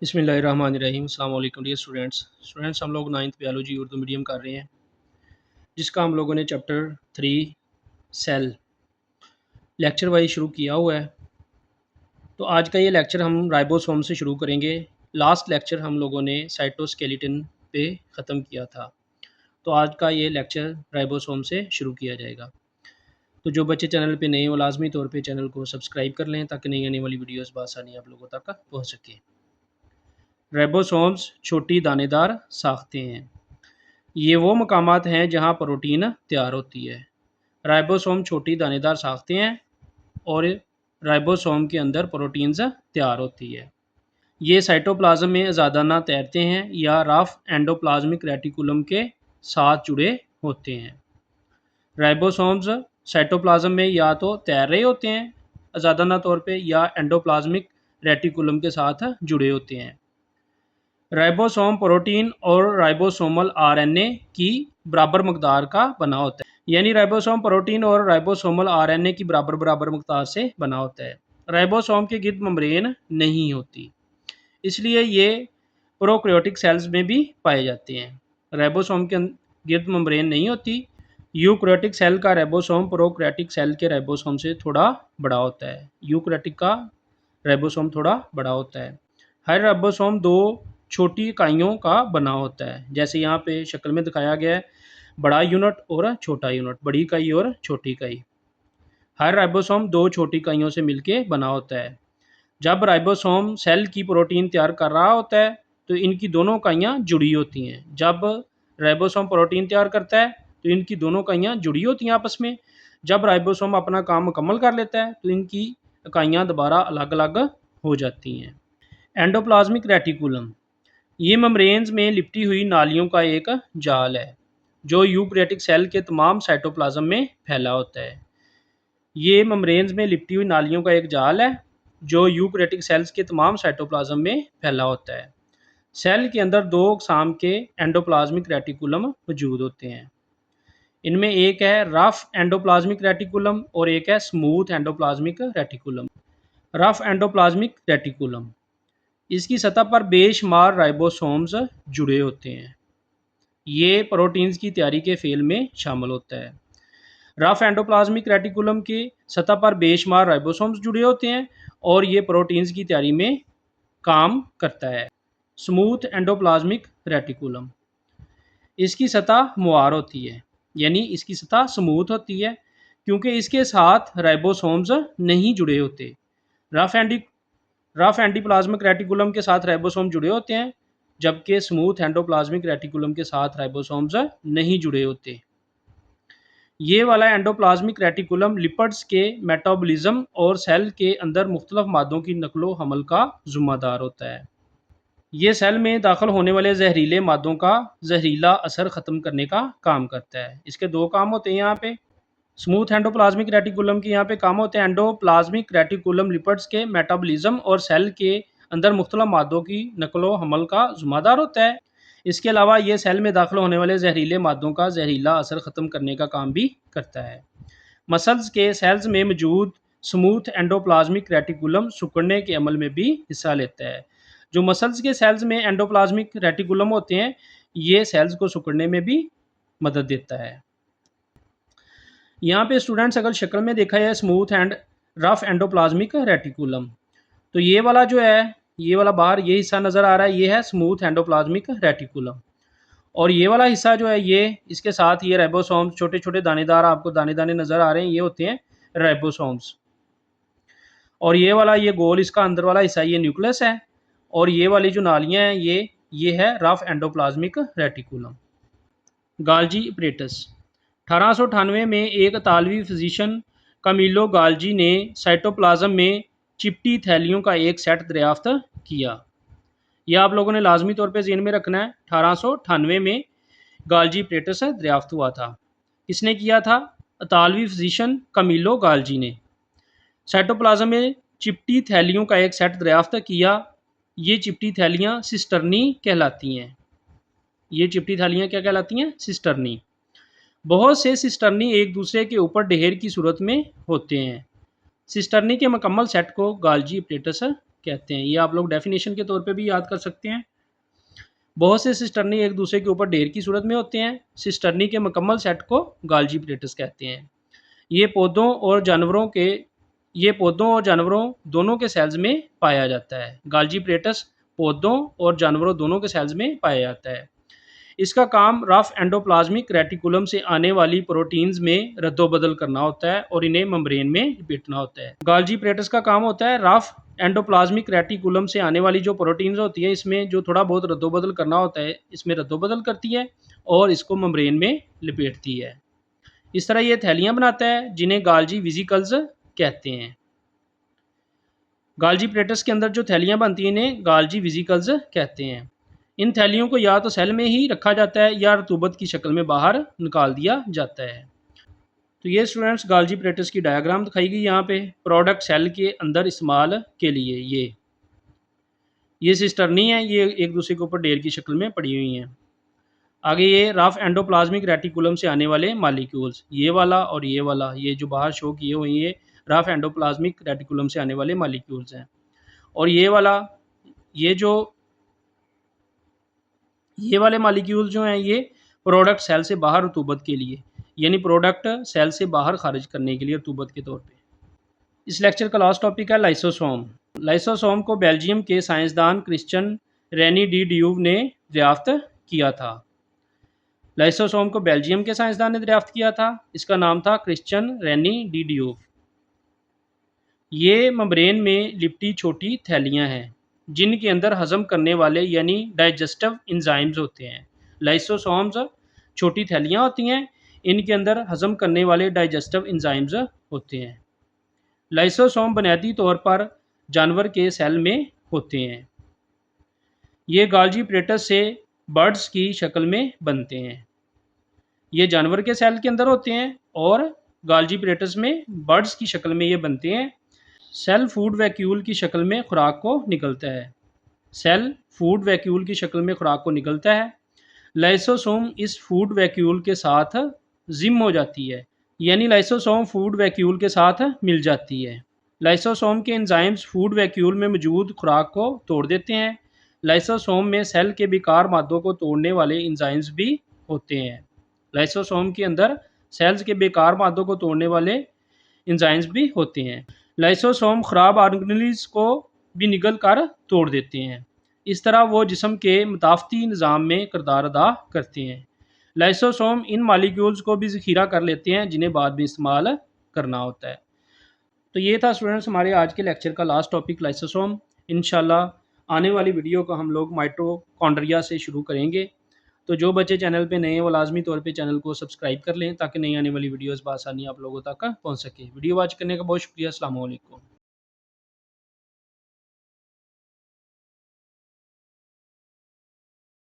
बिस्मिल्लाहिर्रहमानिर्रहीम। अस्सलाम वालेकुम डियर स्टूडेंट्स हम लोग 9th बायोलॉजी उर्दू मीडियम कर रहे हैं, जिसका हम लोगों ने चैप्टर 3 सेल लेक्चर वाइज शुरू किया हुआ है। तो आज का ये लेक्चर हम राइबोसोम से शुरू करेंगे। लास्ट लेक्चर हम लोगों ने साइटोस्केलेटन पे ख़त्म किया था, तो आज का ये लेक्चर राइबोसोम से शुरू किया जाएगा। तो जो बच्चे चैनल पे नए हो लाजमी तौर पे चैनल को सब्सक्राइब कर लें ताकि नई आने वाली वीडियोस बआसानी आप लोगों तक पहुँच सके। राइबोसोम्स छोटी दानेदार साख्तें हैं। ये वो मकामात हैं जहाँ प्रोटीन तैयार होती है। राइबोसोम छोटी दानेदार साख्तें हैं और राइबोसोम के अंदर प्रोटीन्स तैयार होती है। ये साइटोप्लाज्म में आज़ादाना तैरते हैं या रफ एंडोप्लाज्मिक रेटिकुलम के साथ जुड़े होते हैं। राइबोसोम्स साइटोप्लाज्म में या तो तैर रहे होते हैं आज़ादाना तौर पे या एंडोप्लाज्मिक रेटिकुलम के साथ जुड़े होते हैं। राइबोसोम प्रोटीन और राइबोसोमल आरएनए की बराबर मकदार का बना होता है, यानी राइबोसोम प्रोटीन और राइबोसोमल आरएनए की बराबर मकदार से बना होता है। राइबोसोम के गिर्द मेम्ब्रेन नहीं होती, इसलिए ये प्रोकैरियोटिक सेल्स में भी पाए जाते हैं। राइबोसोम के गिर्द मेम्ब्रेन नहीं होती। यूकैरियोटिक सेल का राइबोसोम प्रोकैरियोटिक सेल के राइबोसोम से थोड़ा बड़ा होता है। यूकैरियोटिक का राइबोसोम थोड़ा बड़ा होता है। हर राइबोसोम दो छोटी इकाइयों का बना होता है, जैसे यहाँ पे शक्ल में दिखाया गया है, बड़ा यूनिट और छोटा यूनिट, बड़ी इकाई और छोटी इकाई। हर राइबोसोम दो छोटी इकाइयों से मिलकर बना होता है। जब राइबोसोम सेल की प्रोटीन तैयार कर रहा होता है तो इनकी दोनों इकाइयाँ जुड़ी होती हैं। जब राइबोसोम प्रोटीन तैयार करता है तो इनकी दोनों इकाइयाँ जुड़ी होती हैं आपस में। जब राइबोसोम अपना काम मुकम्मल कर लेता है तो इनकी इकाइयाँ दोबारा अलग अलग हो जाती हैं। एंडोप्लाज्मिक रेटिकुलम ये मेम्ब्रेन्स में लिपटी हुई नालियों का एक जाल है जो यूकैरियोटिक सेल के तमाम साइटोप्लाज्म में फैला होता है। ये मेम्ब्रेन्स में लिपटी हुई नालियों का एक जाल है जो यूकैरियोटिक सेल्स के तमाम साइटोप्लाज्म में फैला होता है। सेल के अंदर दो अक़साम के एंडोप्लाज्मिक रेटिकुलम मौजूद होते हैं। इनमें एक है रफ एंडोप्लाज्मिक रेटिकुलम और एक है smooth endoplasmic reticulum. Rough endoplasmic reticulum इसकी सतह पर बेशुमार राइबोसोम्स जुड़े होते हैं। ये प्रोटीन्स की तैयारी के फेल में शामिल होता है। रफ एंडोप्लाज्मिक रेटिकुलम की सतह पर बेशुमार राइबोसोम्स जुड़े होते हैं और ये प्रोटीन्स की तैयारी में काम करता है। स्मूथ एंडोप्लाज्मिक रेटिकुलम इसकी सतह मुआर होती है, यानी इसकी सतह स्मूथ होती है क्योंकि इसके साथ राइबोसोम्स नहीं जुड़े होते। रफ एंडोप्लाज्मिक रेटिकुलम के साथ राइबोसोम जुड़े होते हैं, जबकि स्मूथ एंडोप्लाज्मिक रेटिकुलम के साथ राइबोसोम्स नहीं जुड़े होते। ये वाला एंडोप्लाज्मिक रेटिकुलम लिपिड्स के मेटाबॉलिज्म और सेल के अंदर मुख्तलिफ मादों की नकलो हमल का ज़िम्मेदार होता है। ये सेल में दाखिल होने वाले जहरीले मादों का जहरीला असर ख़त्म करने का काम करता है। इसके दो काम होते हैं यहाँ पे। स्मूथ एंडोप्लाज्मिक रेटिकुलम के यहाँ पे काम होते हैं। एंडोप्लाज्मिक रेटिकुलम लिपिड्स के मेटाबॉलिज्म और सेल के अंदर मुख्तलिफ मादों की नकलो हमल का ज़िम्मेदार होता है। इसके अलावा ये सेल में दाखिल होने वाले जहरीले मादों का जहरीला असर ख़त्म करने का काम भी करता है। मसल्स के सेल्स में मौजूद स्मूथ एंडोप्लाज्मिक रेटिकुलम सिकुड़ने के अमल में भी हिस्सा लेता है। जो मसल्स के सेल्स में एंडोप्लाज्मिक रेटिकुलम होते हैं, ये सेल्स को सिकुड़ने में भी मदद देता है। यहाँ पे स्टूडेंट्स अगर शक्ल में देखा जाए smooth and rough endoplasmic reticulum, तो ये वाला जो है, ये वाला बाहर ये हिस्सा नज़र आ रहा है, ये है स्मूथ एंडोप्लाज्मिक रेटिकुलम। और ये वाला हिस्सा जो है, ये इसके साथ ये राइबोसोम्स, छोटे छोटे दानेदार आपको दाने दाने नज़र आ रहे हैं, ये होते हैं राइबोसोम्स। और ये वाला ये गोल इसका अंदर वाला हिस्सा ये न्यूक्लियस है, और ये वाली जो नालियाँ हैं ये है रफ एंडोप्लाज्मिक रेटिकुलम। गाल्जी अपरेटस 1898 में एक इतालवी फिजिशियन कामिलो गाल्जी ने साइटोप्लाज्म में चिपटी थैलियों का एक सेट दरियाफ्त किया। यह आप लोगों ने लाजमी तौर पे ज़हन में रखना है। 1898 में गाल्जी अपरेटस दरियाफ्त हुआ था। किसने किया था? इतालवी फिजिशियन कामिलो गाल्जी ने साइटोप्लाज्म में चिपटी थैलियों का एक सेट दरियाफ्त किया। ये चिपटी थैलियाँ सिस्टर्नी कहलाती हैं। ये चिपटी थैलियाँ क्या कहलाती हैं? सिस्टर्नी। बहुत से सिस्टर्नी एक दूसरे के ऊपर ढेर की सूरत में होते हैं। सिस्टर्नी के मुकम्मल सेट को गाल्जी अपरेटस कहते हैं। ये आप लोग डेफिनेशन के तौर पे भी याद कर सकते हैं। बहुत से सिस्टर्नी एक दूसरे के ऊपर ढेर की सूरत में होते हैं। सिस्टर्नी के मुकम्मल सेट को गाल्जी प्लेटस कहते हैं। ये पौधों और जानवरों के ये पौधों और जानवरों दोनों के सेल्स में पाया जाता है। गाल्जी प्लेटस पौधों और जानवरों दोनों के सेल्स में पाया जाता है। इसका काम रफ एंडोप्लाज्मिक रेटिकुलम से आने वाली प्रोटीन्स में रद्दोबदल करना होता है और इन्हें मेम्ब्रेन में लपेटना होता है। गाल्जी प्लेटस का काम होता है रफ एंडोप्लाज्मिक रेटिकुलम से आने वाली जो प्रोटीन्स होती है इसमें जो थोड़ा बहुत रद्दोबदल करना होता है इसमें रद्दोबदल करती है और इसको मेम्ब्रेन में लपेटती है। इस तरह ये थैलियाँ बनाता है जिन्हें गाल्जी वेसिकल्स कहते हैं। गाल्जी प्लेटस के अंदर जो थैलियाँ बनती हैं इन्हें गाल्जी वेसिकल्स कहते हैं। इन थैलियों को या तो सेल में ही रखा जाता है या रतूबत की शक्ल में बाहर निकाल दिया जाता है। तो ये स्टूडेंट्स गाल्जी प्लेटस की डायग्राम दिखाई गई यहाँ पे प्रोडक्ट सेल के अंदर इस्तेमाल के लिए। ये सिस्टर्नी है, ये एक दूसरे के ऊपर ढेर की शक्ल में पड़ी हुई हैं। आगे ये रफ एंडोप्लाज्मिक रेटिकुलम से आने वाले मालिक्यूल्स, ये वाला और ये वाला, ये जो बाहर शो किए हुए ये रफ एंडोप्लाज्मिक रेटिकुलम से आने वाले मालिक्यूल्स हैं। और ये वाला ये वाले मालिक्यूल जो हैं ये प्रोडक्ट सेल से बाहर रतूबत के लिए, यानी प्रोडक्ट सेल से बाहर खारिज करने के लिए रतूबत के तौर पे। इस लेक्चर का लास्ट टॉपिक है लाइसोसोम। लाइसोसोम को बेल्जियम के साइंसदान क्रिश्चियन रेनी डी ड्यूव ने दरियाफ्त किया था। लाइसोसोम को बेल्जियम के साइंसदान ने दरियाफ्त किया था। इसका नाम था क्रिश्चियन रेनी डी ड्यूव। ये मेम्ब्रेन में लिपटी छोटी थैलियाँ हैं जिनके अंदर हजम करने वाले यानी डाइजेस्टिव एंजाइम्स होते हैं। लाइसोसोम्स छोटी थैलियाँ होती हैं, इनके अंदर हजम करने वाले डाइजेस्टिव एंजाइम्स होते हैं। लाइसोसोम बुनियादी तौर पर जानवर के सेल में होते हैं। ये गाल्जी प्लेटस से बर्ड्स की शक्ल में बनते हैं। ये जानवर के सेल के अंदर होते हैं और गाल्जी प्लेटस में बर्ड्स की शक्ल में ये बनते हैं। सेल फूड वैक्यूल की शक्ल में खुराक को निकलता है। सेल फूड वैक्यूल की शक्ल में खुराक को निकलता है। लाइसोसोम इस फूड वैक्यूल के साथ जिम हो जाती है, यानी लाइसोसोम फूड वैक्यूल के साथ मिल जाती है। लाइसोसोम के एंजाइम्स फूड वैक्यूल में मौजूद खुराक को तोड़ देते हैं। लाइसोसोम में सेल के बेकार मादों को तोड़ने वाले एंजाइम्स भी होते हैं। लाइसोसोम के अंदर सेल्स के बेकार मादों को तोड़ने वाले एंजाइम्स भी होते हैं। लाइसोसोम ख़राब ऑर्गेनेल्स को भी निगल कर तोड़ देते हैं। इस तरह वो जिस्म के मुताफ़ती निज़ाम में किरदार अदा करते हैं। लाइसोसोम इन मालिक्यूल्स को भी ज़ख़ीरा कर लेते हैं जिन्हें बाद में इस्तेमाल करना होता है। तो ये था स्टूडेंट्स हमारे आज के लेक्चर का लास्ट टॉपिक लाइसोसोम। इंशाल्लाह आने वाली वीडियो को हम लोग माइटोकॉन्ड्रिया से शुरू करेंगे। तो जो बच्चे चैनल पे नए हैं वो लाजमी तौर पे चैनल को सब्सक्राइब कर लें ताकि नई आने वाली वीडियोस बआसानी आप लोगों तक पहुंच सके। वीडियो वॉच करने का बहुत शुक्रिया। अस्सलाम वालेकुम।